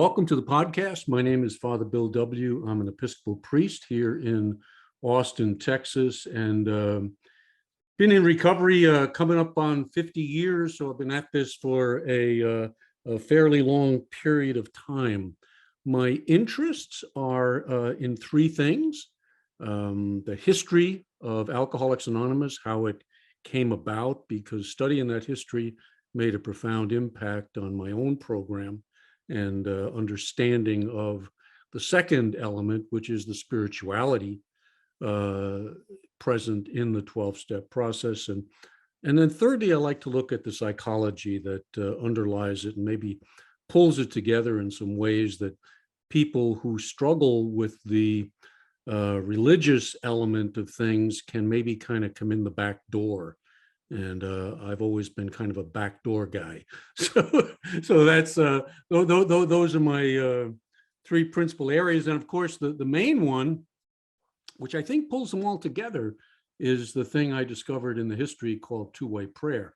welcome to the podcast. My name is Father Bill W. I'm an Episcopal priest here in Austin, Texas, and been in recovery coming up on 50 years. So I've been at this for a fairly long period of time. My interests are in three things: the history of Alcoholics Anonymous, how it came about, because studying that history made a profound impact on my own program and understanding of the second element, which is the spirituality present in the 12-step process. And then thirdly, I like to look at the psychology that underlies it and maybe pulls it together in some ways that people who struggle with the religious element of things can maybe kind of come in the back door. And I've always been kind of a backdoor guy. So that's those are my three principal areas. And of course, the main one, which I think pulls them all together, is the thing I discovered in the history called two-way prayer.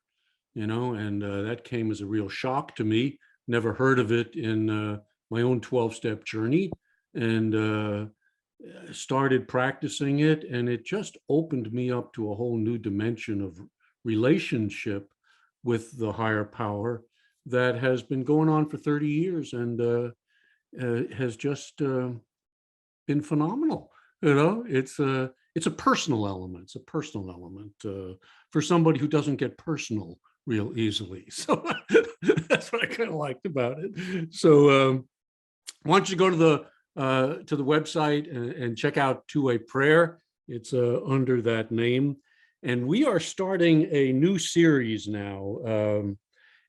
And that came as a real shock to me. Never heard of it in my own 12-step journey, and started practicing it. And it just opened me up to a whole new dimension of relationship with the higher power that has been going on for 30 years and has just been phenomenal. It's a personal element. It's a personal element for somebody who doesn't get personal real easily. So that's what I kind of liked about it. So why don't you go to the website and check out Two-Way Prayer. It's under that name. And we are starting a new series now.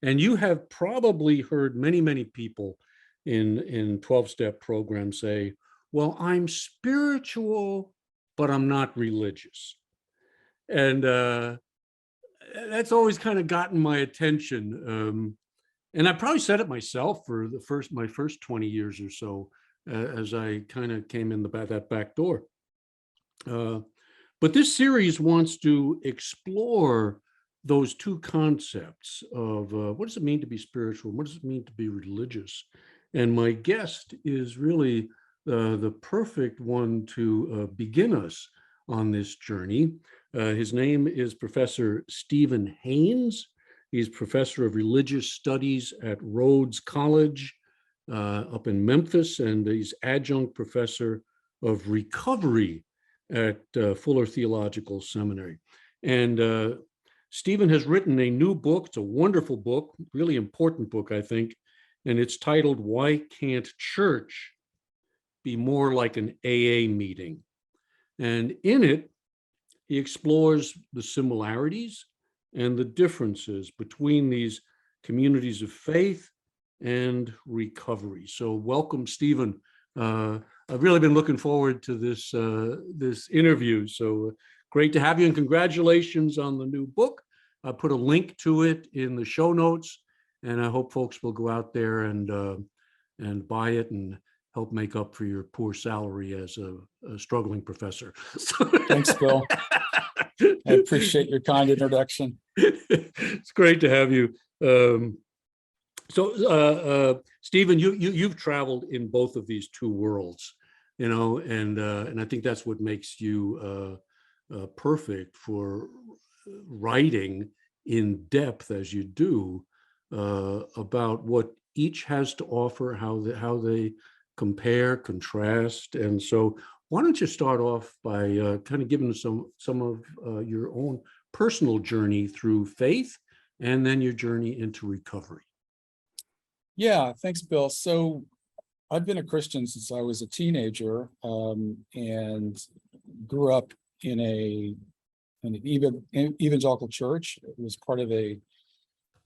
And you have probably heard many people in 12-step programs say, well, I'm spiritual, but I'm not religious. And that's always kind of gotten my attention. And I probably said it myself for my first 20 years or so, as I kind of came in that back door. But this series wants to explore those two concepts of what does it mean to be spiritual? What does it mean to be religious? And my guest is really the perfect one to begin us on this journey. His name is Professor Stephen Haynes. He's professor of religious studies at Rhodes College up in Memphis, and he's adjunct professor of recovery at Fuller Theological Seminary. And Stephen has written a new book. It's a wonderful book, really important book, I think. And it's titled, Why Can't Church Be More Like an AA Meeting? And in it, he explores the similarities and the differences between these communities of faith and recovery. So welcome, Stephen. I've really been looking forward to this interview. So great to have you, and congratulations on the new book. I put a link to it in the show notes, and I hope folks will go out there and buy it and help make up for your poor salary as a struggling professor. Thanks, Bill. I appreciate your kind introduction. It's great to have you. So, Stephen, you've traveled in both of these two worlds, and I think that's what makes you perfect for writing in depth as you do about what each has to offer, how they compare, contrast. And so, why don't you start off by kind of giving us some of your own personal journey through faith, and then your journey into recovery. Yeah, thanks, Bill. So I've been a Christian since I was a teenager, and grew up in an evangelical church. It was part of a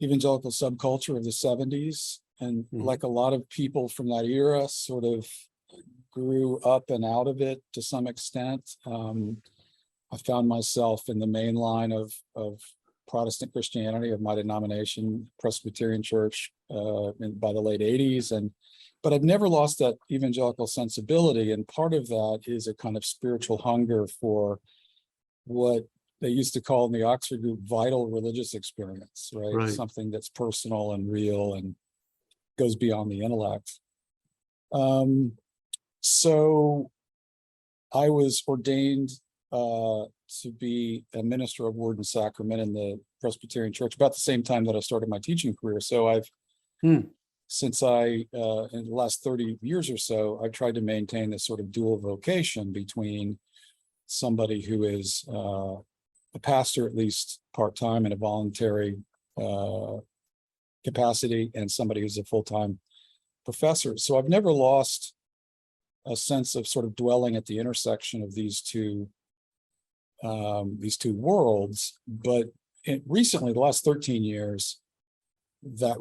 evangelical subculture of the 70s. And like a lot of people from that era, sort of grew up and out of it to some extent. I found myself in the main line of Protestant Christianity of my denomination, Presbyterian Church, by the late 80s. But I've never lost that evangelical sensibility. And part of that is a kind of spiritual hunger for what they used to call in the Oxford group vital religious experience, right? Something that's personal and real and goes beyond the intellect. So I was ordained to be a minister of Word and Sacrament in the Presbyterian Church about the same time that I started my teaching career. So since in the last 30 years or so, I've tried to maintain this sort of dual vocation between somebody who is a pastor, at least part-time in a voluntary capacity, and somebody who's a full-time professor. So I've never lost a sense of sort of dwelling at the intersection of these two worlds. But recently, the last 13 years, that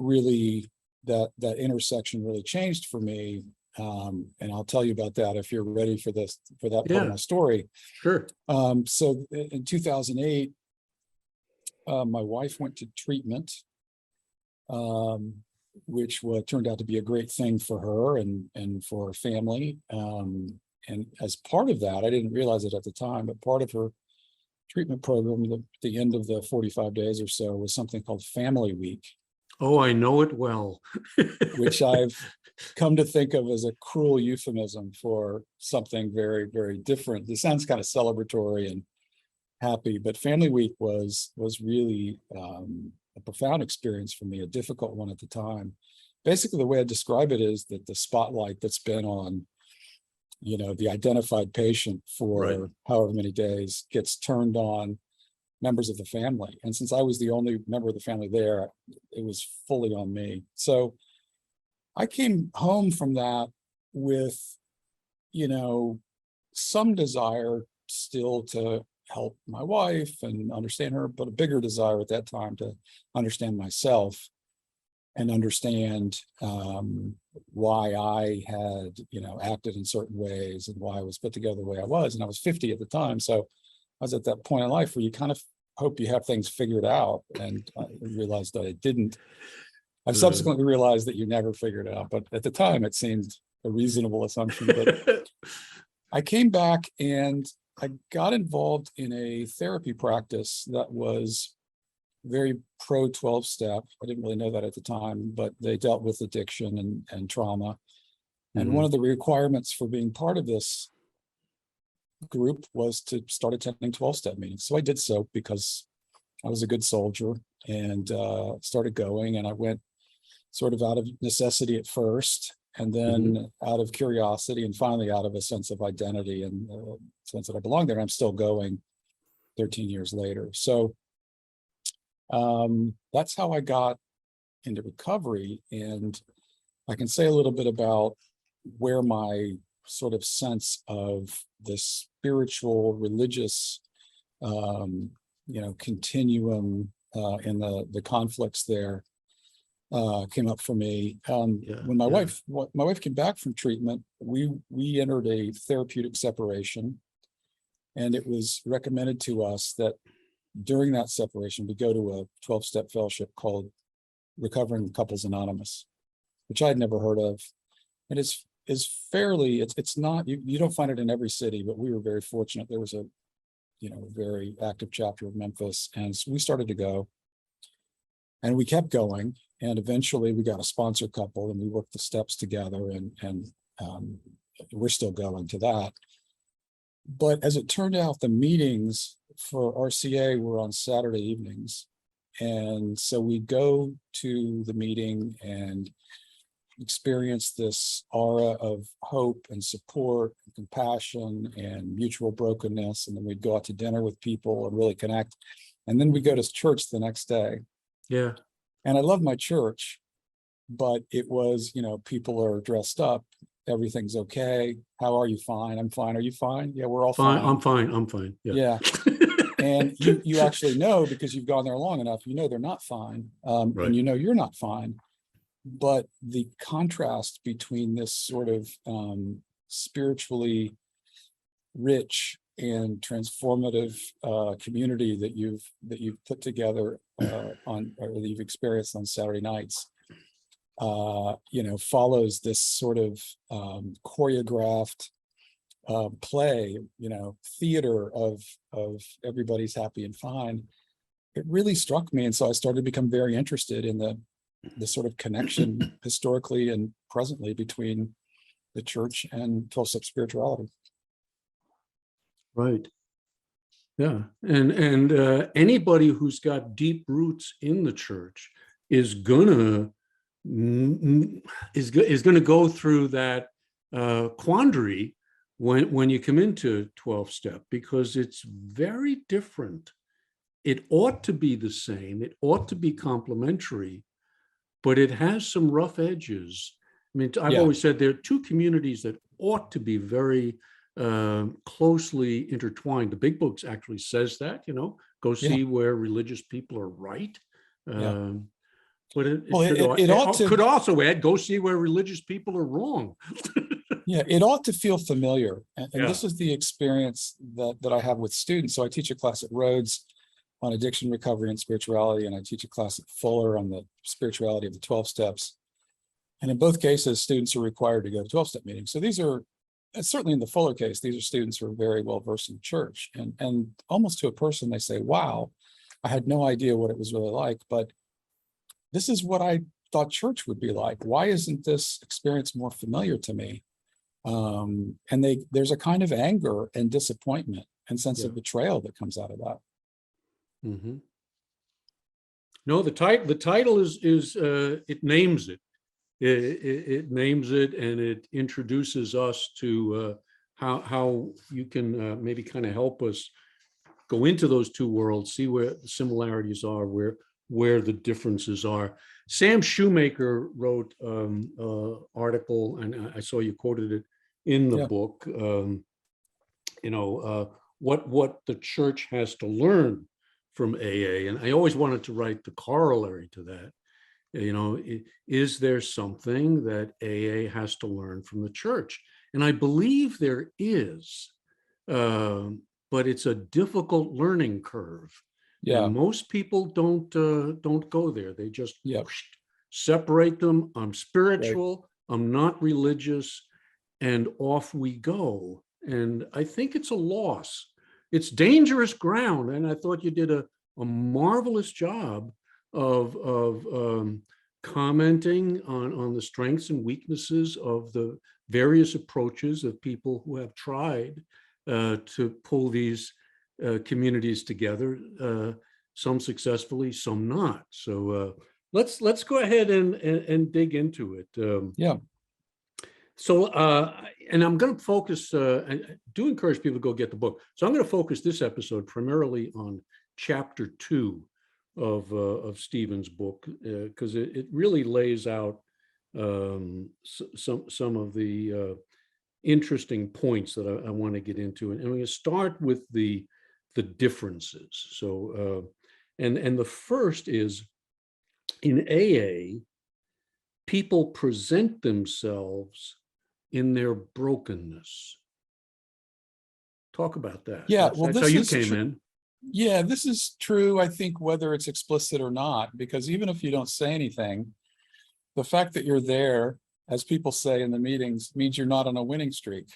intersection really changed for me. And I'll tell you about that if you're ready for that part of my story. Sure. So in 2008, my wife went to treatment, which turned out to be a great thing for her and for her family. And as part of that, I didn't realize it at the time, but part of her treatment program, the end of the 45 days or so, was something called Family Week. Oh, I know it well. Which I've come to think of as a cruel euphemism for something very, very different. It sounds kind of celebratory and happy, but Family Week was really a profound experience for me, a difficult one at the time. Basically, the way I describe it is that the spotlight that's been on, the identified patient for however many days gets turned on members of the family. And since I was the only member of the family there, it was fully on me. So I came home from that with, some desire still to help my wife and understand her, but a bigger desire at that time to understand myself and understand why I had, acted in certain ways and why I was put together the way I was. And I was 50 at the time. So I was at that point in life where you kind of hope you have things figured out. And I realized that I didn't. I've subsequently realized that you never figured it out. But at the time, it seemed a reasonable assumption. But I came back and I got involved in a therapy practice that was very pro 12-step. I didn't really know that at the time, but they dealt with addiction and trauma. And one of the requirements for being part of this group was to start attending 12-step meetings. So I did so because I was a good soldier and started going. And I went sort of out of necessity at first, and then out of curiosity, and finally out of a sense of identity and sense that I belong there. I'm still going 13 years later. So that's how I got into recovery. And I can say a little bit about where my sort of sense of the spiritual, religious, continuum in the conflicts there came up for me. When my wife came back from treatment, we entered a therapeutic separation, and it was recommended to us that during that separation, we go to a 12-step fellowship called Recovering Couples Anonymous, which I had never heard of. And it's fairly, it's not, you don't find it in every city, but we were very fortunate. There was a very active chapter of Memphis, and so we started to go, and we kept going, and eventually we got a sponsor couple, and we worked the steps together, and we're still going to that. But as it turned out, the meetings for RCA were on Saturday evenings, and so we go to the meeting and experience this aura of hope and support and compassion and mutual brokenness. And then we'd go out to dinner with people and really connect. And then we go to church the next day. Yeah. And I love my church, but it was, people are dressed up. Everything's okay. How are you? Fine. I'm fine. Are you fine? Yeah, we're all fine. I'm fine. Yeah. And you actually know, because you've gone there long enough, they're not fine. And you're not fine. But the contrast between this sort of spiritually rich and transformative community that you've put together or that you've experienced on Saturday nights, follows this sort of choreographed play, theater of everybody's happy and fine. It really struck me, and so I started to become very interested in the sort of connection historically and presently between the church and 12-step spirituality. Right. Yeah. And anybody who's got deep roots in the church is gonna go through that quandary when you come into 12-step, because it's very different. It ought to be the same. It ought to be complementary, but it has some rough edges. I mean, I've Yeah. always said there are two communities that ought to be very closely intertwined. The big books actually says that, go Yeah. see where religious people are right. Yeah. But it It ought to, could also add, go see where religious people are wrong. yeah, it ought to feel familiar. And Yeah. this is the experience that I have with students. So I teach a class at Rhodes on addiction recovery and spirituality, and I teach a class at Fuller on the spirituality of the 12 steps. And in both cases, students are required to go to 12-step meetings. So these are, certainly in the Fuller case, these are students who are very well versed in church. And almost to a person, they say, wow, I had no idea what it was really like, but this is what I thought church would be like. Why isn't this experience more familiar to me? And there's a kind of anger and disappointment and sense of betrayal that comes out of that. Mm-hmm. No, the title is it names it. It names it, and it introduces us to how you can maybe kind of help us go into those two worlds, see where the similarities are, where the differences are. Sam Shoemaker wrote an article, and I saw you quoted it in the book. What the church has to learn from AA, and I always wanted to write the corollary to that. Is there something that AA has to learn from the church? And I believe there is, but it's a difficult learning curve. Yeah. And most people don't go there. They just Yeah. separate them. I'm spiritual. Right. I'm not religious, and off we go. And I think it's a loss. It's dangerous ground. And I thought you did a marvelous job of commenting on the strengths and weaknesses of the various approaches of people who have tried to pull these communities together, some successfully, some not. So let's go ahead and dig into it. Yeah. So, and I'm going to focus, I do encourage people to go get the book. So I'm going to focus this episode primarily on chapter 2 of Stephen's book, because it really lays out some of the interesting points that I want to get into. And we're going to start with the differences. So, and the first is, in AA, people present themselves in their brokenness. Talk about that. Yeah, that's how you came in. Yeah, this is true, I think, whether it's explicit or not, because even if you don't say anything, the fact that you're there, as people say in the meetings, means you're not on a winning streak.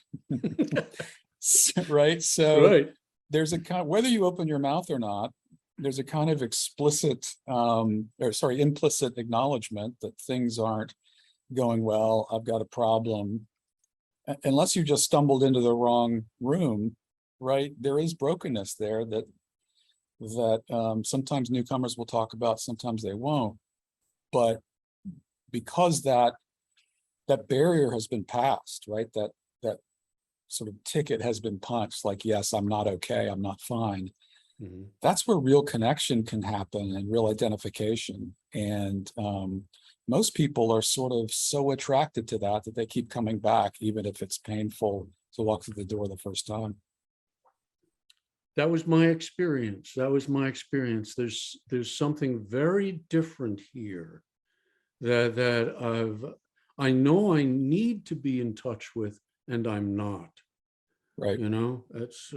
Right? So Right. There's a kind of, whether you open your mouth or not, there's a kind of implicit acknowledgement that things aren't going well. I've got a problem. Unless you just stumbled into the wrong room, right? There is brokenness there that sometimes newcomers will talk about, sometimes they won't. But because that barrier has been passed, right? That sort of ticket has been punched, like, yes, I'm not okay, I'm not fine. Mm-hmm. That's where real connection can happen and real identification. And most people are sort of so attracted to that they keep coming back, even if it's painful to walk through the door the first time. That was my experience. There's something very different here that I know I need to be in touch with, and I'm not. Right. That's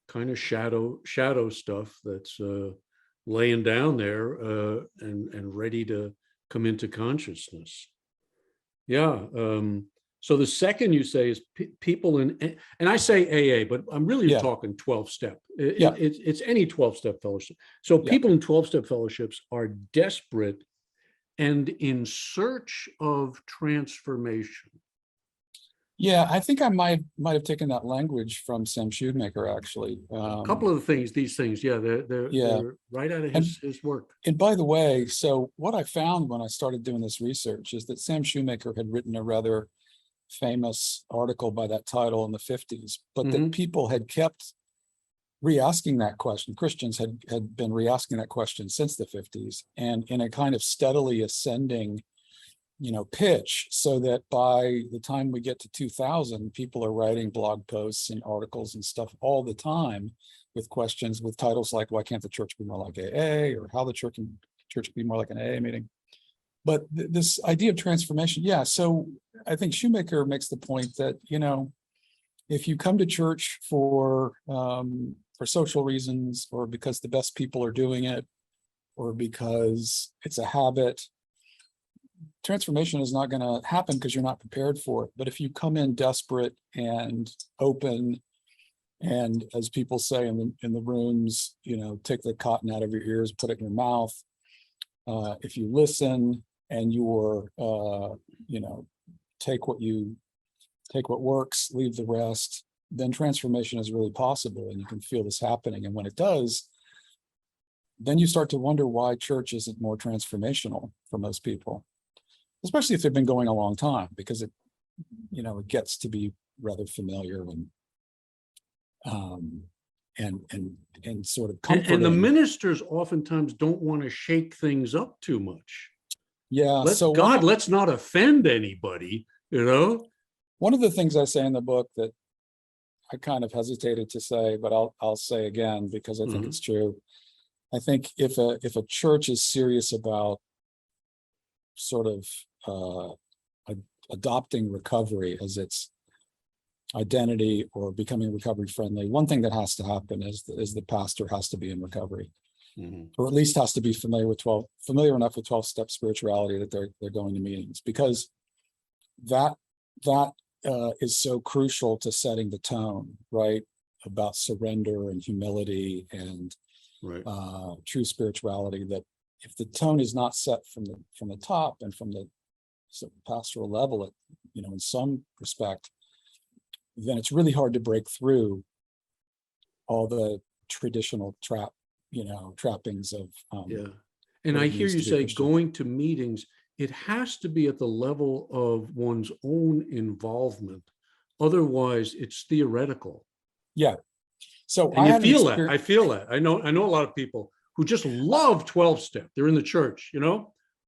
kind of shadow stuff that's laying down there and ready to come into consciousness. Yeah. So the second you say is people in, and I say AA, but I'm really talking 12-step. It's any 12-step fellowship. So people in 12-step fellowships are desperate and in search of transformation. Yeah, I think I might have taken that language from Sam Shoemaker, actually. A couple of the things, these things, yeah, Yeah, they're right out of and his work. and by the way, so what I found when I started doing this research is that Sam Shoemaker had written a rather famous article by that title in the 50s, but that Hmm. people had kept re-asking that question. Christians had been re-asking that question since the 50s, and in a kind of steadily ascending, pitch, so that by the time we get to 2000, people are writing blog posts and articles and stuff all the time with questions with titles like "Why can't the church be more like AA?" or "How the church can be more like an AA meeting?" But this idea of transformation, yeah. So I think Shoemaker makes the point that if you come to church for social reasons, or because the best people are doing it, or because it's a habit, transformation is not going to happen because you're not prepared for it. But if you come in desperate and open, and as people say in the rooms, take the cotton out of your ears, put it in your mouth. If you listen and you're, take what works, leave the rest, then transformation is really possible, and you can feel this happening. And when it does, then you start to wonder why church isn't more transformational for most people, especially if they've been going a long time, because it gets to be rather familiar and sort of And the comforting. ministers oftentimes don't want to shake things up too much. Yeah. Let's So let's not offend anybody, you know? one of the things I say in the book that I kind of hesitated to say, but I'll say again because I think it's true. I think if a church is serious about sort of adopting recovery as its identity, or becoming recovery friendly, one thing that has to happen is the pastor has to be in recovery, or at least has to be familiar enough with 12-step spirituality that they're going to meetings, because that is so crucial to setting the tone, right, about surrender and humility and Right. True spirituality. That if the tone is not set from the top and from the pastoral level, in some respect, then it's really hard to break through all the traditional trappings of Yeah. And what I it hear means you to be a say Christian. going to meetings, it has to be at the level of one's own involvement. Otherwise, it's theoretical. Yeah. So And I you had an feel that. experience. I feel that. I know a lot of people who just love 12-step. They're in the church, I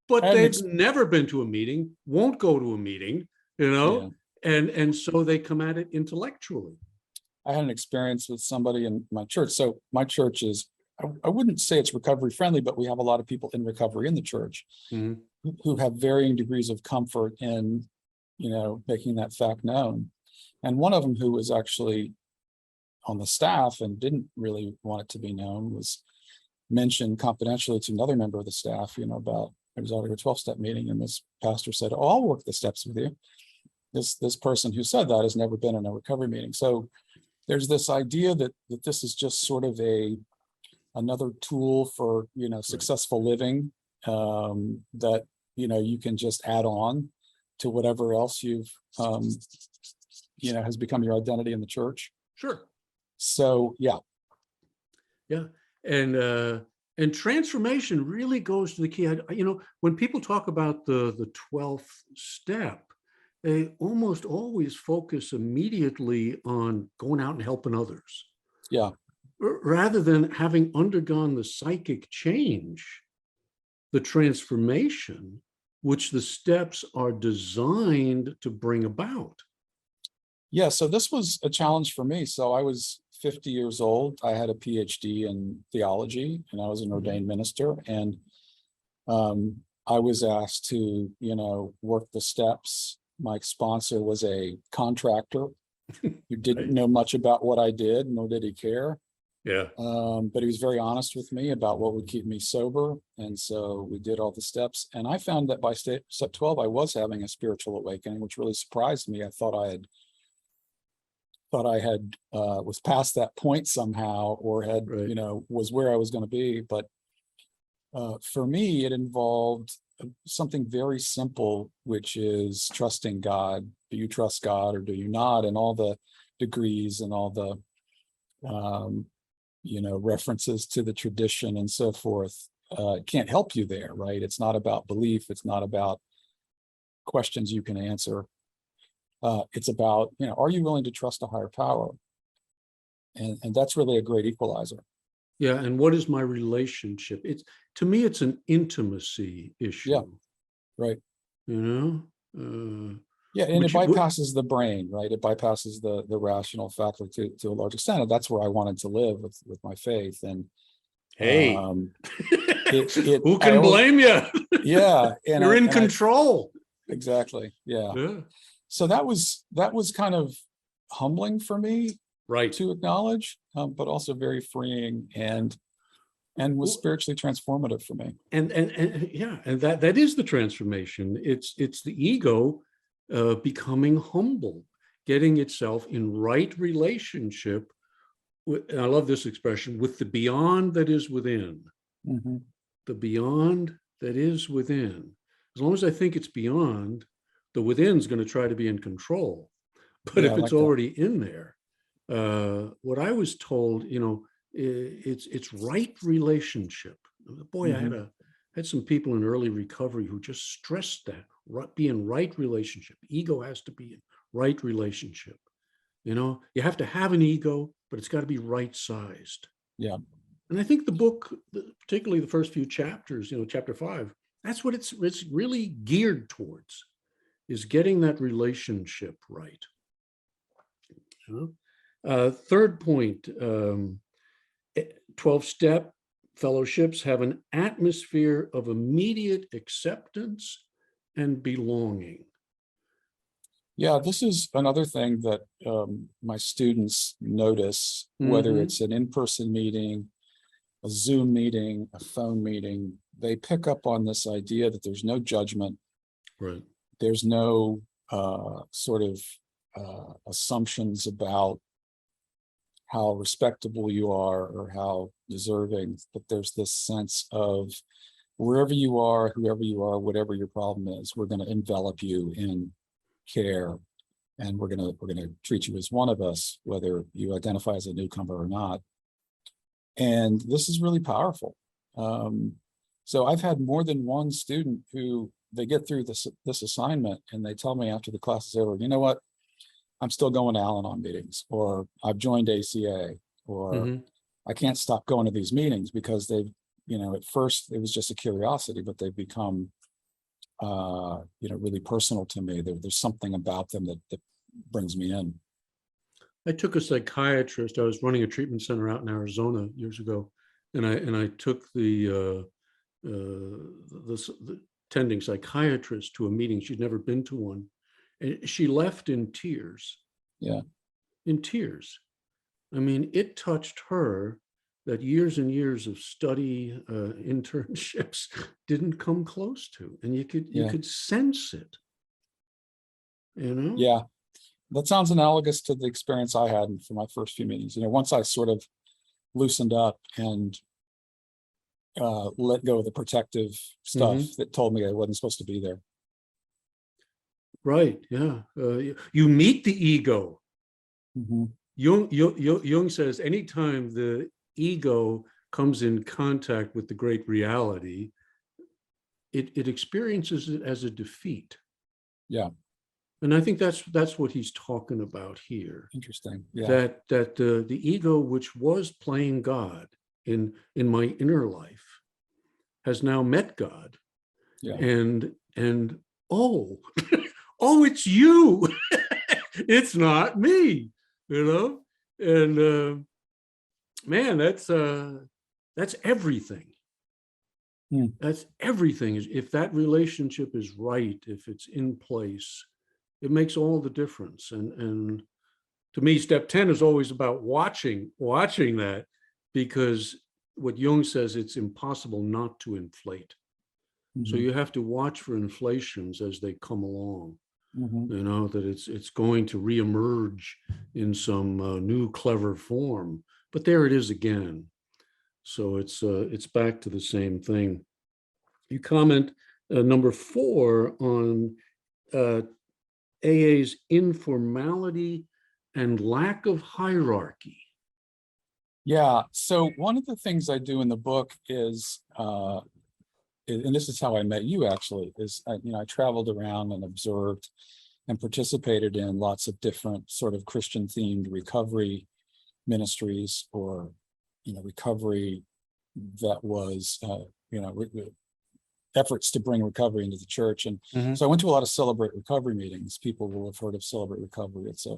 but had an they've never been to a meeting, won't go to a meeting, Yeah. and so they come at it intellectually. I had an experience with somebody in my church. So my church is, I wouldn't say it's recovery friendly, but we have a lot of people in recovery in the church who have varying degrees of comfort in, making that fact known. And one of them, who was actually on the staff and didn't really want it to be known, was mentioned confidentially to another member of the staff, about it was already a 12-step meeting, and this pastor said, "Oh, I'll work the steps with you." This person who said that has never been in a recovery meeting. So there's this idea that this is just sort of another tool for successful living, that you can just add on to whatever else you've has become your identity in the church. Sure. So yeah. And transformation really goes to the key. When people talk about the 12th step, they almost always focus immediately on going out and helping others. Yeah. Rather than having undergone the psychic change, the transformation, which the steps are designed to bring about. Yeah. So this was a challenge for me. So I was 50 years old. I had a PhD in theology, and I was an ordained minister. And I was asked to, work the steps. My sponsor was a contractor who didn't know much about what I did, nor did he care. Yeah. But he was very honest with me about what would keep me sober. And so we did all the steps. And I found that by step 12, I was having a spiritual awakening, which really surprised me. I thought I had was past that point somehow, or had, was where I was going to be. But for me, it involved something very simple, which is trusting God, do you trust God or do you not? And all the degrees and all the, references to the tradition and so forth, can't help you there, right? It's not about belief. It's not about questions you can answer. It's about, are you willing to trust a higher power? And that's really a great equalizer. Yeah, and what is my relationship? To me, it's an intimacy issue. Yeah, right. Yeah, and it bypasses the brain, right? It bypasses the rational faculty to a large extent. And that's where I wanted to live with my faith. And hey, it who can blame you? Yeah, and you're in control. Exactly. Yeah. So that was kind of humbling for me, right, to acknowledge, but also very freeing and was spiritually transformative for me. And yeah, and that is the transformation. It's the ego becoming humble, getting itself in right relationship with, and I love this expression, with the beyond that is within. Mm-hmm. The beyond that is within. As long as I think it's beyond, the within's going to try to be in control. But if it's already in there, what I was told, it's right relationship. Boy, mm-hmm. I had some people in early recovery who just stressed that, be in right relationship. Ego has to be in right relationship. You have to have an ego, but it's got to be right sized. Yeah. And I think the book, particularly the first few chapters, chapter 5, that's what it's really geared towards, is getting that relationship right. Third point, 12-step fellowships have an atmosphere of immediate acceptance and belonging. Yeah, this is another thing that my students notice, whether mm-hmm. it's an in-person meeting, a Zoom meeting, a phone meeting, they pick up on this idea that there's no judgment. Right. There's no sort of assumptions about how respectable you are or how deserving, but there's this sense of wherever you are, whoever you are, whatever your problem is, we're going to envelop you in care, and we're going to treat you as one of us, whether you identify as a newcomer or not. And this is really powerful. So I've had more than one student who they get through this assignment and they tell me after the class is over, you know what, I'm still going to Al-Anon meetings, or I've joined ACA, or mm-hmm. I can't stop going to these meetings because they've, at first it was just a curiosity, but they've become, really personal to me. There's something about them that brings me in. I took a psychiatrist. I was running a treatment center out in Arizona years ago, and I took the attending psychiatrist to a meeting. She'd never been to one, and she left in tears. Yeah, in tears. I mean, it touched her that years and years of study, internships didn't come close to, and you could sense it. Yeah. That sounds analogous to the experience I had for my first few meetings. Once I sort of loosened up and let go of the protective stuff mm-hmm. that told me I wasn't supposed to be there. Right. Yeah. You meet the ego. Mm-hmm. Jung says anytime the ego comes in contact with the great reality, it experiences it as a defeat. Yeah. And I think that's what he's talking about here. Interesting. Yeah. That the ego, which was playing God in my inner life, has now met God. Yeah. And oh, it's you. It's not me. And man, that's everything. That's everything. If that relationship is right, if it's in place, it makes all the difference. And to me, step 10 is always about watching that, because what Jung says, it's impossible not to inflate. Mm-hmm. So you have to watch for inflations as they come along. Mm-hmm. That it's going to reemerge in some new clever form. But there it is again. So it's back to the same thing. You comment number 4 on AA's informality and lack of hierarchy. Yeah. So one of the things I do in the book is, and this is how I met you actually, is I traveled around and observed and participated in lots of different sort of Christian themed recovery ministries, or recovery that was efforts to bring recovery into the church. And so I went to a lot of Celebrate Recovery meetings. People will have heard of Celebrate Recovery. It's a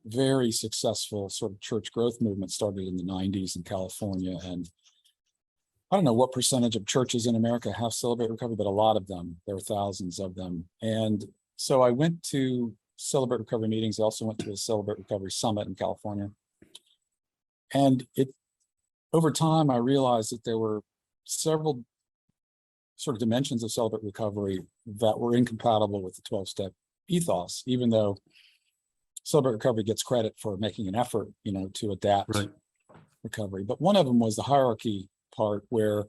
very successful sort of church growth movement, started in the 90s in California. And I don't know what percentage of churches in America have Celebrate Recovery, but a lot of them. There are thousands of them. And so I went to Celebrate Recovery meetings. I also went to a Celebrate Recovery summit in California. And over time, I realized that there were several sort of dimensions of Celebrate Recovery that were incompatible with the 12-step ethos, even though Celebrate Recovery gets credit for making an effort, to adapt recovery. But one of them was the hierarchy part, where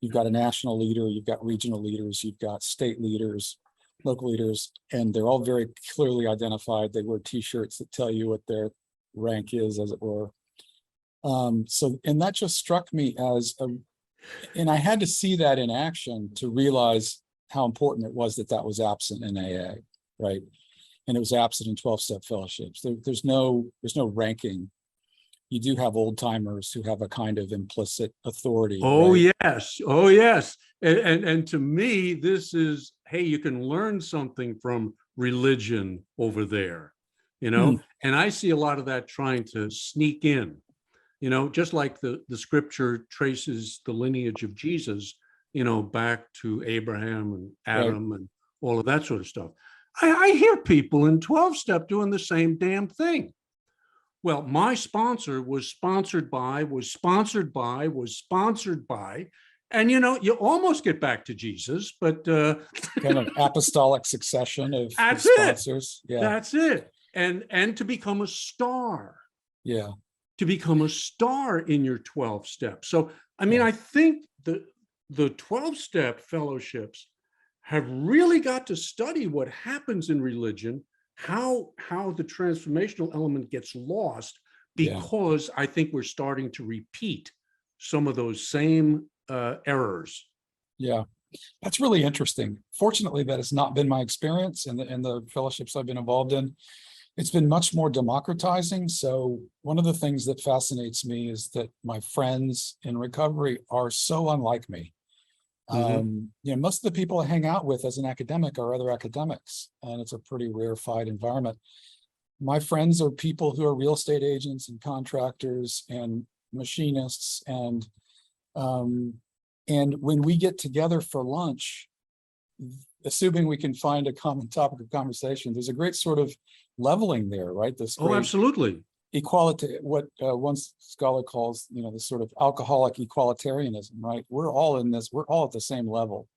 you've got a national leader, you've got regional leaders, you've got state leaders, local leaders, and they're all very clearly identified. They wear T-shirts that tell you what their rank is, as it were. And that just struck me and I had to see that in action to realize how important it was that was absent in AA, right? And it was absent in 12-step fellowships. There's no ranking. You do have old timers who have a kind of implicit authority. Oh, right? yes. Oh, yes. And to me, this is, hey, you can learn something from religion over there, and I see a lot of that trying to sneak in, just like the scripture traces the lineage of Jesus, back to Abraham and Adam and all of that sort of stuff. I hear people in 12-step doing the same damn thing. Well, my sponsor was sponsored by, and you almost get back to Jesus, but kind of apostolic succession of sponsors. Yeah, that's it. And to become a star. Yeah. To become a star in your 12 steps. So, I think the 12-step fellowships have really got to study what happens in religion, how the transformational element gets lost, because I think we're starting to repeat some of those same errors. Yeah, that's really interesting. Fortunately, that has not been my experience in the fellowships I've been involved in. It's been much more democratizing. So one of the things that fascinates me is that my friends in recovery are so unlike me. Most of the people I hang out with as an academic are other academics, and it's a pretty rarefied environment. My friends are people who are real estate agents and contractors and machinists, and when we get together for lunch, assuming we can find a common topic of conversation, there's a great sort of leveling there, right? This absolutely. Equality, what one scholar calls, this sort of alcoholic equalitarianism, right? We're all in this, we're all at the same level.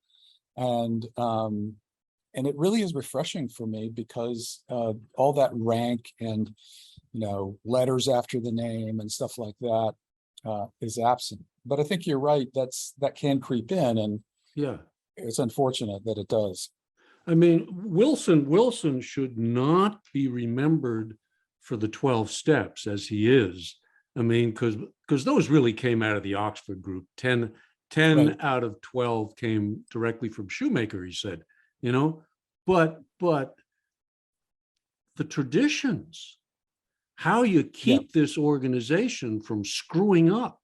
And it really is refreshing for me, because all that rank and, letters after the name and stuff like that is absent. But I think you're right, that can creep in, and it's unfortunate that it does. Wilson should not be remembered for the 12 steps as he is. Because those really came out of the Oxford group. 10 out of 12 came directly from Shoemaker, he said, but the traditions, how you keep this organization from screwing up,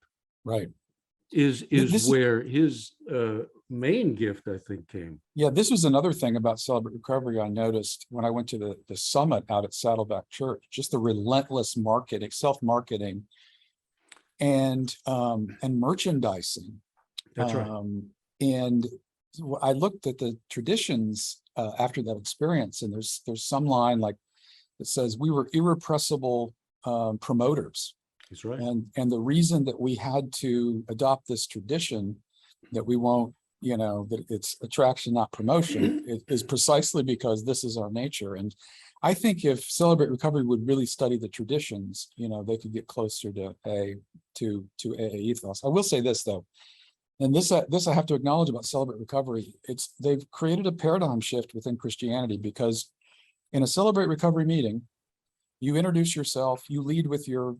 is where his main gift, I think, came. Yeah, this was another thing about Celebrate Recovery I noticed when I went to the summit out at Saddleback Church, just the relentless marketing, self-marketing, and merchandising. That's right. And I looked at the traditions after that experience, and there's some line like that says, we were irrepressible promoters. That's right. And the reason that we had to adopt this tradition, that we won't, that it's attraction, not promotion, is precisely because this is our nature. And I think if Celebrate Recovery would really study the traditions, they could get closer to AA ethos. I will say this though, and this I have to acknowledge about Celebrate Recovery. They've created a paradigm shift within Christianity, because In a Celebrate Recovery meeting, you introduce yourself, you lead with your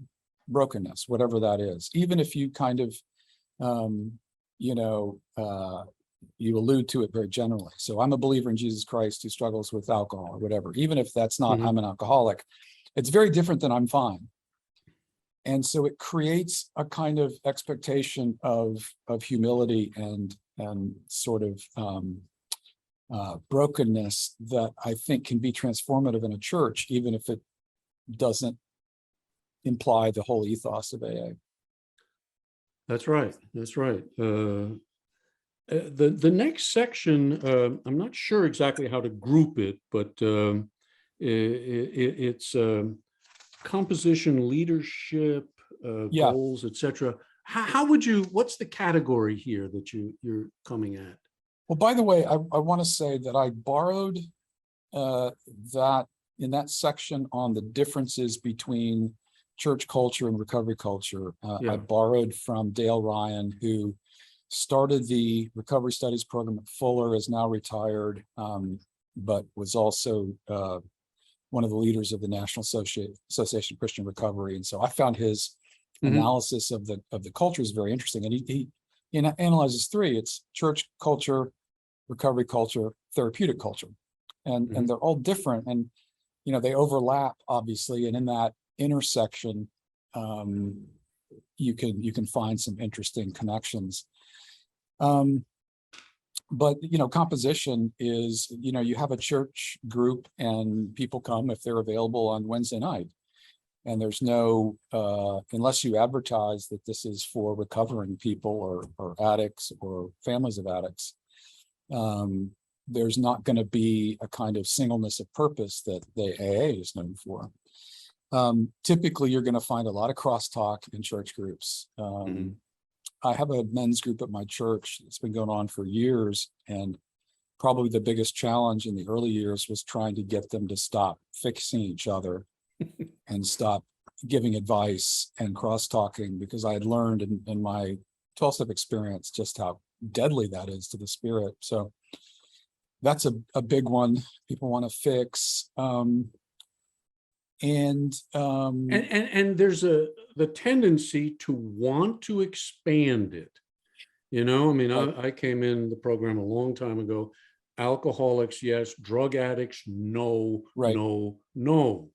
brokenness, whatever that is, even if you kind of, you know, you allude to it very generally. So I'm a believer in Jesus Christ who struggles with alcohol or whatever, even if that's not, I'm an alcoholic, it's very different than I'm fine. And so it creates a kind of expectation of humility and sort of brokenness that I think can be transformative in a church, even if it doesn't imply the whole ethos of AA. That's right. That's right. The next section, I'm not sure exactly how to group it, but it's composition, leadership, Yeah. goals, etc. How would you? What's the category here that you're coming at? Well, by the way, I want to say that I borrowed that in that section on the differences between church culture and recovery culture. I borrowed from Dale Ryan, who started the recovery studies program at Fuller, is now retired, but was also one of the leaders of the National Association of Christian Recovery. And so I found his analysis of the culture is very interesting. And he analyzes three: it's church culture, recovery culture, therapeutic culture. And they're all different. And, you know, they overlap, obviously. And in that intersection, you can find some interesting connections. But, you know, composition is, you know, you have a church group and people come if they're available on Wednesday night. And there's no, unless you advertise that this is for recovering people or addicts or families of addicts, there's not going to be a kind of singleness of purpose that the AA is known for. Typically, you're going to find a lot of crosstalk in church groups. I have a men's group at my church. It's been going on for years. And probably the biggest challenge in the early years was trying to get them to stop fixing each other and stop giving advice and cross-talking, because I had learned in my 12-step experience just how deadly that is to the spirit. So that's a big one people want to fix. And there's the tendency to want to expand it. You know, I mean, I came in the program a long time ago. Alcoholics, yes. Drug addicts, no, no.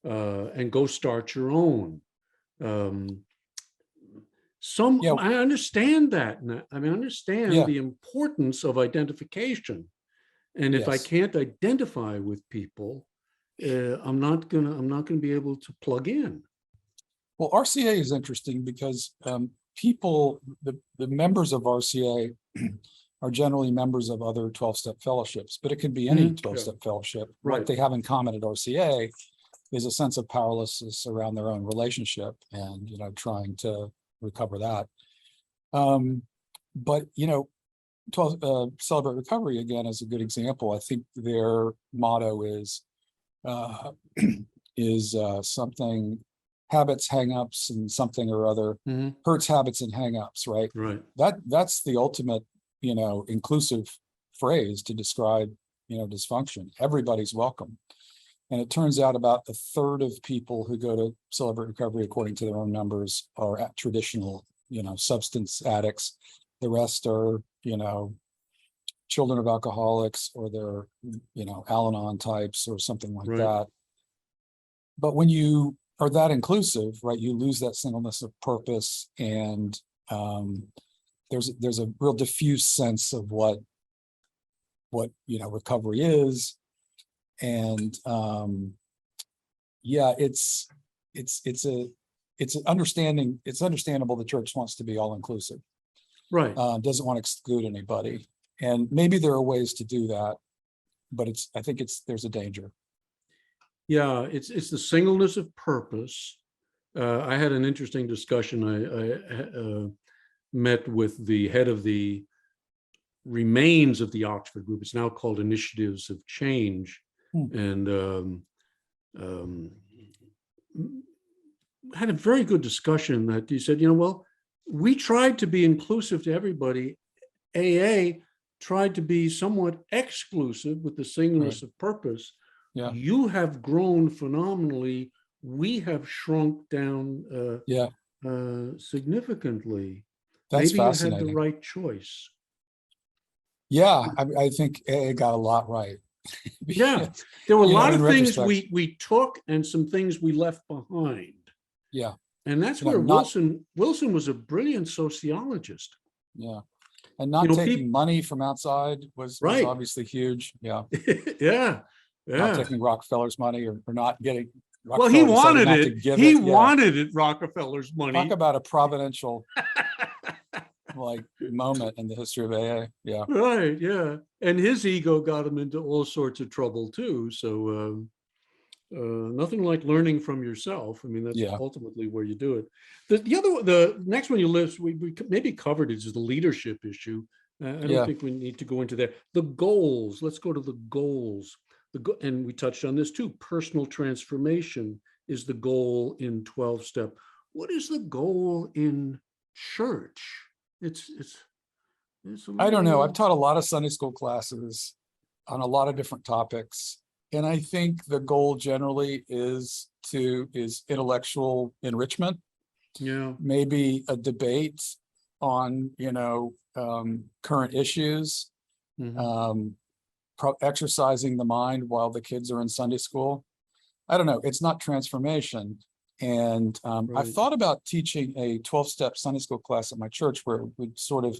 And go start your own. I understand that. I mean, I understand the importance of identification. And if I can't identify with people, I'm not gonna be able to plug in. Well, RCA is interesting because people, the members of RCA are generally members of other 12-step fellowships, but it could be any 12-step fellowship. Right. What they have in common at RCA is a sense of powerlessness around their own relationship and, you know, trying to recover that. But, you know, Celebrate Recovery, again, is a good example. I think their motto is something, habits, hangups, and something or other, hurts, habits, and hangups, right? Right. That's the ultimate, you know, inclusive phrase to describe, you know, dysfunction. Everybody's welcome. And it turns out about a third of people who go to Celebrate Recovery, according to their own numbers, are traditional, you know, substance addicts. The rest are, you know, children of alcoholics, or they're, you know, Al-Anon types or something like that. But when you are that inclusive, right, you lose that singleness of purpose, and there's a real diffuse sense of what you know recovery is, and it's understanding. It's understandable the church wants to be all inclusive, right? Doesn't want to exclude anybody. And maybe there are ways to do that, but I think there's a danger. Yeah, it's the singleness of purpose. I had an interesting discussion. I met with the head of the remains of the Oxford group. It's now called Initiatives of Change, and had a very good discussion that he said, you know, well, we tried to be inclusive to everybody. AA tried to be somewhat exclusive with the singleness of purpose, Yeah. You have grown phenomenally. We have shrunk down Yeah. significantly. That's Maybe you had the fascinating. right choice. Yeah. I think it got a lot right. Yeah, Because, there were a you know, lot in of things retrospect, we took and some things we left behind. yeah, And that's you know, where not, Wilson was a brilliant sociologist. yeah. And You not know, taking people, money from outside was right. obviously huge. Yeah. Yeah, Not yeah. taking Rockefeller's money, or not getting Well, he Rockefeller decided wanted not to it. give He it. Yeah. wanted it, Rockefeller's Talk money. about a providential like moment in the history of AA. Yeah. Right, yeah. And his ego got him into all sorts of trouble too. So nothing like learning from yourself. I mean, that's Yeah. ultimately where you do it. The next one you list, we maybe covered it, is the leadership issue. I don't Yeah. think we need to go into that. The goals. Let's go to the goals. And we touched on this too. Personal transformation is the goal in 12-step. What is the goal in church? It's a I don't know. I've little. taught a lot of Sunday school classes on a lot of different topics. And I think the goal generally is intellectual enrichment, Yeah. maybe a debate on, current issues, Mhm. um, exercising the mind while the kids are in Sunday school. I don't know. It's not transformation. And I've Right. thought about teaching a 12-step Sunday school class at my church where we'd sort of,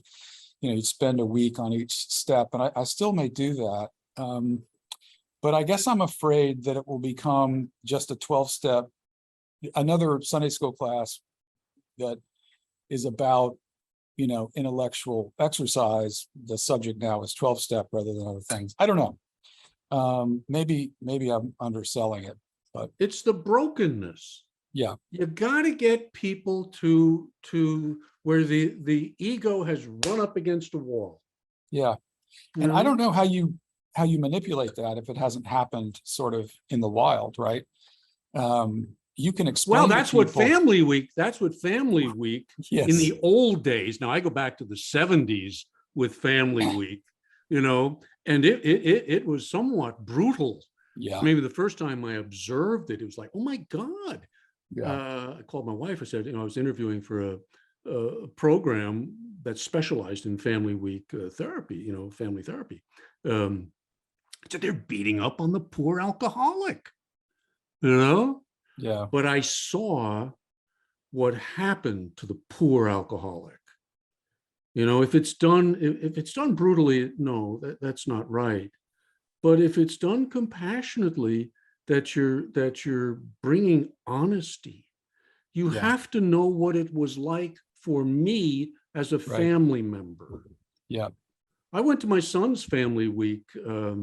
you'd spend a week on each step. And I still may do that. But I guess I'm afraid that it will become just a 12-step, another Sunday school class that is about, intellectual exercise. The subject now is 12-step rather than other things. I don't know. Maybe I'm underselling it, but It's the brokenness. yeah, You got to get people to where the ego has run up against a wall. yeah. You And I don't know? know how you manipulate that if it hasn't happened sort of in the wild, right? You can Well, explain to That's what Family Week in yes, the old days. Now I go back to the 70s with Family Week, and it was somewhat brutal. yeah, Maybe the first time I observed it, it was like, oh my God. yeah, I called my wife. I said, I was interviewing for a program that specialized in Family Week therapy, family therapy. I said, they're beating up on the poor alcoholic, you know? yeah, But I saw what happened to the poor alcoholic. If it's done brutally, no, that's not right. But if it's done compassionately, that you're bringing honesty. You yeah, have to know what it was like for me as a right, family member. yeah. I went to my son's Family Week. I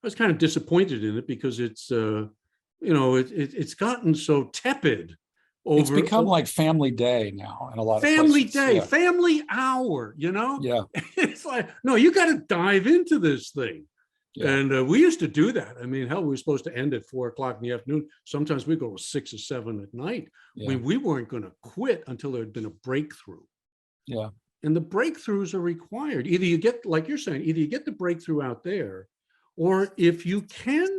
was kind of disappointed in it because it's gotten so tepid It's over become like Family Day now in a lot of Family places. Day, Yeah, Family Hour. yeah, It's like, no, you got to dive into this thing. yeah, And we used to do that. I mean, hell, we were supposed to end at 4 o'clock in the afternoon. Sometimes we go to 6 or 7 at night. I yeah, mean, we weren't going to quit until there had been a breakthrough. yeah, And the breakthroughs are required. Either you get, like you're saying, either you get the breakthrough out there, or if you can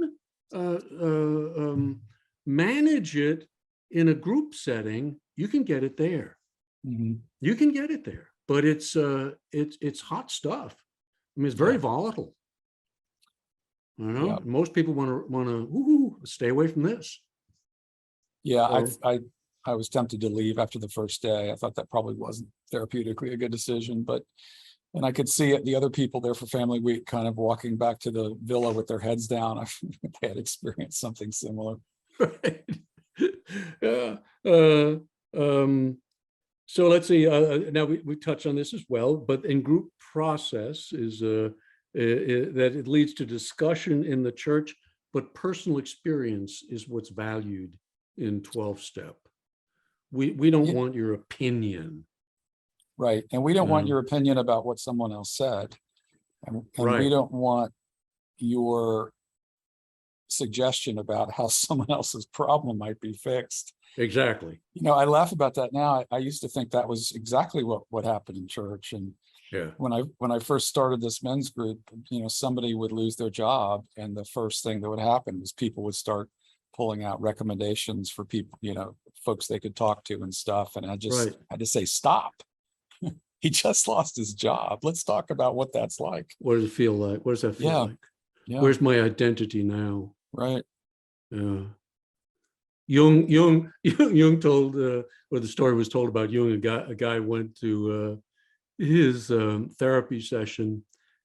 uh, uh, um, manage it in a group setting, you can get it there. hmm, You can get it there, but it's hot stuff. I mean, it's very yeah, volatile. yeah, Most people want to stay away from this. yeah. So I was tempted to leave after the first day. I thought that probably wasn't therapeutically a good decision, and I could see it, the other people there for Family Week kind of walking back to the villa with their heads down. They had experienced something similar. right. Yeah. So let's see. Now we touched on this as well, but in group process is that it leads to discussion in the church, but personal experience is what's valued in 12-step. We don't Yeah, want your opinion. right. And we don't want Uh, your opinion about what someone else said. And we right. don't want your suggestion about how someone else's problem might be fixed. exactly. I laugh about that now. I used to think that was exactly what happened in church. And Yeah. when I first started this men's group, somebody would lose their job, and the first thing that would happen was people would start pulling out recommendations for people, folks they could talk to and stuff. And I just Right. had to say, stop. He just lost his job. Let's talk about what that's like. What does it feel like? What does that feel Yeah. like? Yeah. Where's my identity now? Right. Yeah. Jung told, or the story was told about Jung. A guy went to his therapy session,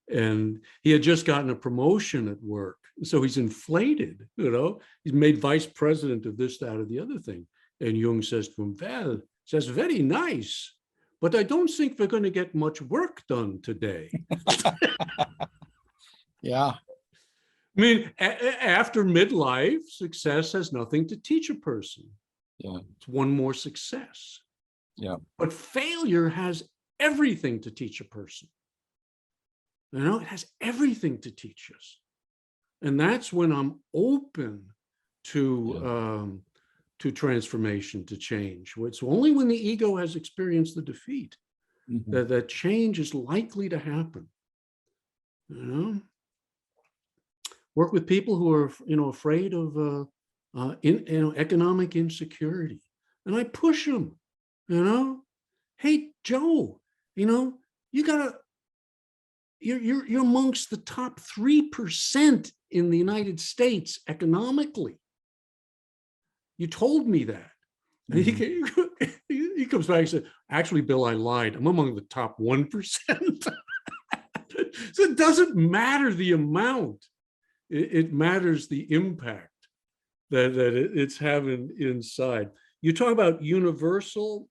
and he had just gotten a promotion at work, so he's inflated. He's made vice president of this, that, or the other thing. And Jung says to him, "Well, says very nice, but I don't think we're going to get much work done today." Yeah. I mean, after midlife, success has nothing to teach a person. Yeah. It's one more success. Yeah. But failure has everything to teach a person. It has everything to teach us. And that's when I'm open to transformation, to change. It's only when the ego has experienced the defeat that change is likely to happen. Work with people who are, afraid of economic insecurity, and I push them. Hey, Joe, you're amongst the top 3% in the United States economically. You told me that. And he comes back and said, "Actually, Bill, I lied. I'm among the top 1%." So it doesn't matter the amount. It matters the impact that it's having inside. You talk about universal,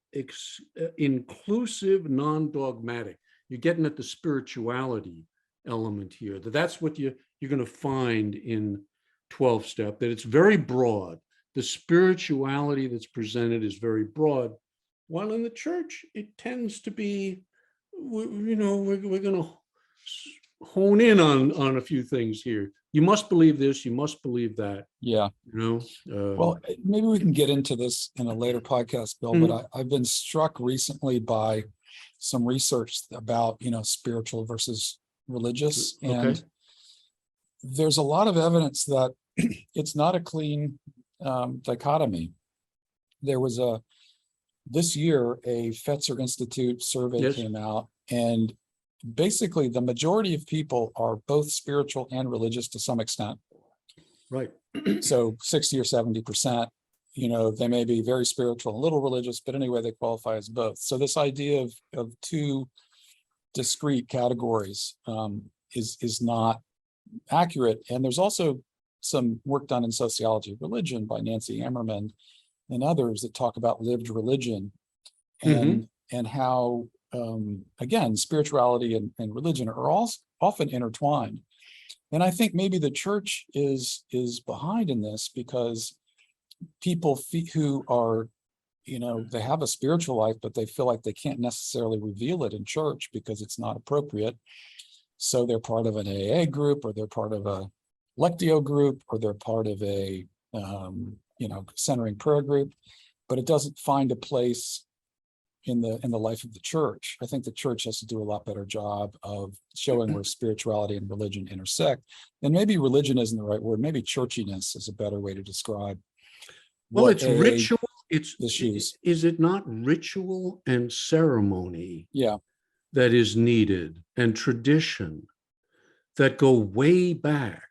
inclusive, non-dogmatic. You're getting at the spirituality element here. That's what you're going to find in 12-step, that it's very broad. The spirituality that's presented is very broad, while in the church, it tends to be, we're going to hone in on a few things here. You must believe this, you must believe that. Yeah. Well, maybe we can get into this in a later podcast, Bill, but I've been struck recently by some research about, spiritual versus religious. And there's a lot of evidence that it's not a clean dichotomy. There was this year, a Fetzer Institute survey came out, and basically the majority of people are both spiritual and religious to some extent. Right. So 60 or 70%, they may be very spiritual, a little religious, but anyway, they qualify as both. So this idea of two discrete categories is not accurate. And there's also some work done in sociology of religion by Nancy Ammerman and others that talk about lived religion and how, again, spirituality and religion are all often intertwined. And I think maybe the church is behind in this, because people who are, they have a spiritual life, but they feel like they can't necessarily reveal it in church because it's not appropriate. So they're part of an AA group, or they're part of a Lectio group, or they're part of a, centering prayer group, but it doesn't find a place in the life of the church. I think the church has to do a lot better job of showing where spirituality and religion intersect. And maybe religion isn't the right word. Maybe churchiness is a better way to describe. Well, it's ritual. Issues. Is it not ritual and ceremony? Yeah. That is needed, and tradition that go way back.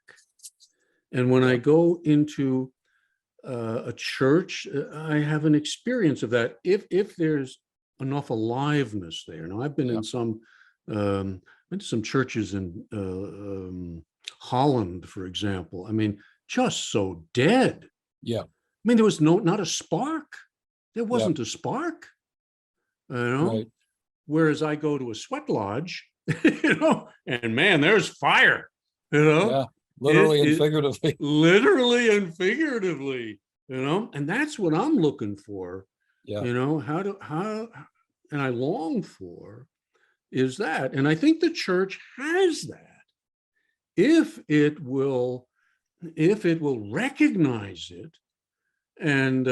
And when I go into a church, I have an experience of that. If there's enough aliveness there. Now, I've been in some churches in Holland, for example. I mean, just so dead. Yeah. I mean, there was not a spark. There wasn't a spark. Right. Whereas I go to a sweat lodge, and man, there's fire. Yeah. Literally and figuratively. Literally and figuratively. And that's what I'm looking for. Yeah. And I long for is that. And I think the church has that, if it will recognize it and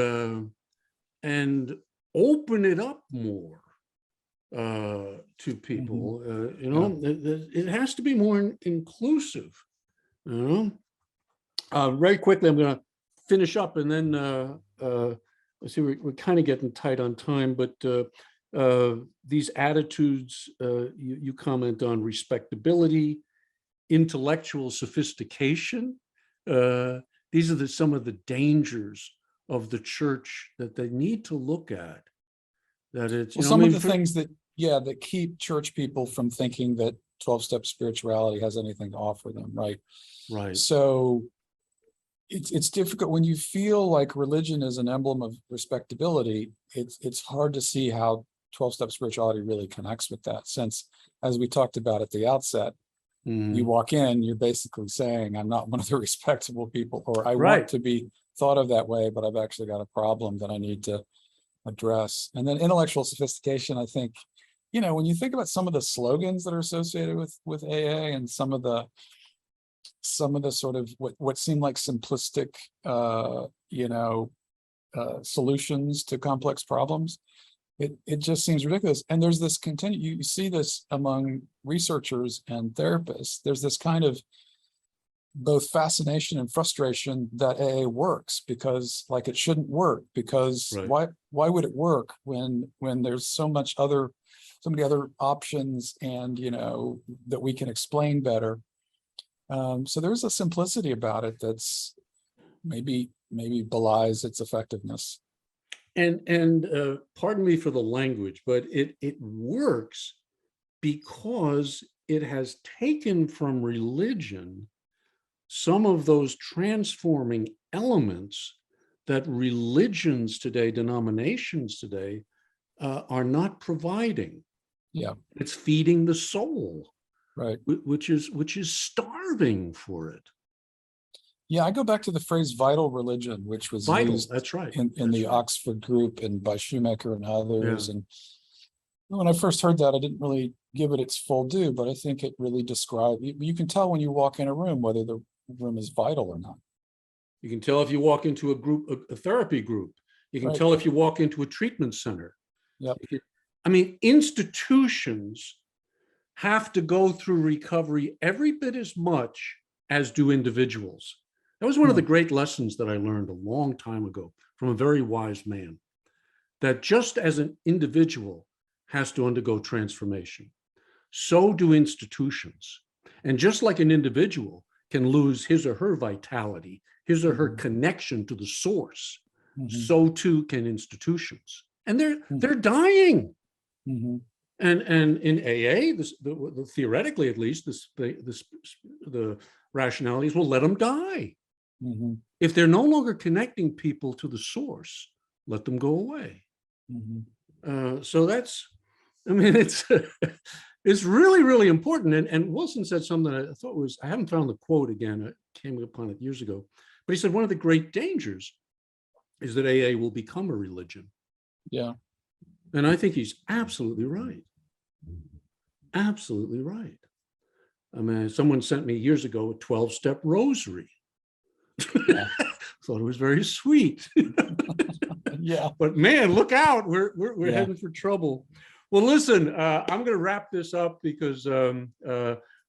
and open it up more to people. It has to be more inclusive. Very quickly, I'm going to finish up, and then let's see, we're kind of getting tight on time, but these attitudes you comment on: respectability, intellectual sophistication. These are some of the dangers of the church that they need to look at. That it's some of the things that keep church people from thinking that 12-step spirituality has anything to offer them, right? Right. So it's difficult when you feel like religion is an emblem of respectability. It's hard to see how 12-step spirituality really connects with that, since, as we talked about at the outset, you walk in, you're basically saying, I'm not one of the respectable people, or I want to be thought of that way, but I've actually got a problem that I need to address. And then intellectual sophistication, I think, when you think about some of the slogans that are associated with AA, and some of the sort of what seem like simplistic solutions to complex problems, it just seems ridiculous. And there's this you see this among researchers and therapists. There's this kind of both fascination and frustration that AA works, because like it shouldn't work, because why would it work when there's so many other options, and that we can explain better. So there's a simplicity about it that's maybe belies its effectiveness. And pardon me for the language, but it works because it has taken from religion some of those transforming elements that religions today, denominations today, are not providing. Yeah, it's feeding the soul, right? Which is starving for it. Yeah, I go back to the phrase "vital religion," which was used. That's right. In the Oxford group and by Shoemaker and others. And when I first heard that, I didn't really give it its full due, but I think it really describes. You can tell when you walk in a room whether the room is vital or not. You can tell if you walk into a therapy group. You can tell if you walk into a treatment center. Yep. Institutions have to go through recovery every bit as much as do individuals. That was one of the great lessons that I learned a long time ago from a very wise man, that just as an individual has to undergo transformation, so do institutions. And just like an individual can lose his or her vitality, his or her connection to the source, so too can institutions. And they're dying. And in AA, theoretically at least, the rationality is, well, let them die. If they're no longer connecting people to the source, let them go away. So that's, it's really, really important. And Wilson said something that I thought was, I haven't found the quote again, I came upon it years ago, but he said one of the great dangers is that AA will become a religion. Yeah. And I think he's absolutely right. Absolutely right. Someone sent me years ago a 12-step rosary. Thought it was very sweet. Yeah. But man, look out. We're heading for trouble. Well, listen, I'm going to wrap this up because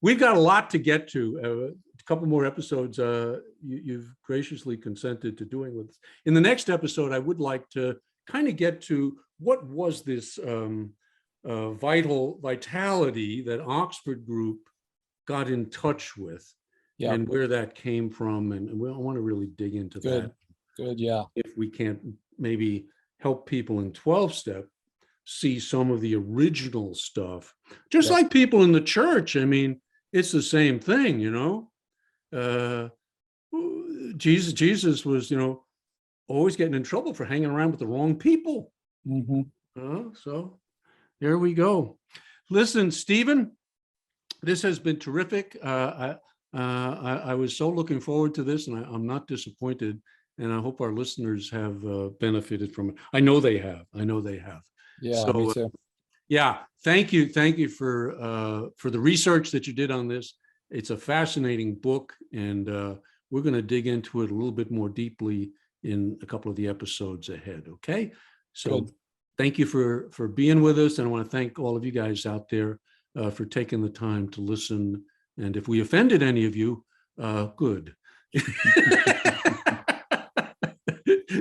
we've got a lot to get to. A couple more episodes you've graciously consented to doing with us. In the next episode, I would like to kind of get to what was this vitality that Oxford group got in touch with, and where that came from. And I want to really dig into that. Good, yeah. If we can't maybe help people in 12-step see some of the original stuff, just like people in the church. It's the same thing, Jesus was, always getting in trouble for hanging around with the wrong people. So there we go. Listen, Stephen, this has been terrific. I was so looking forward to this, and I'm not disappointed. And I hope our listeners have benefited from it. I know they have. Yeah, so, me too. Thank you for the research that you did on this. It's a fascinating book, and we're going to dig into it a little bit more deeply in a couple of the episodes ahead. Okay, So Good. thank you for being with us. And I want to thank all of you guys out there for taking the time to listen. And if we offended any of you, good.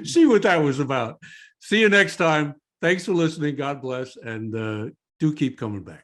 See what that was about. See you next time. Thanks for listening. God bless. And do keep coming back.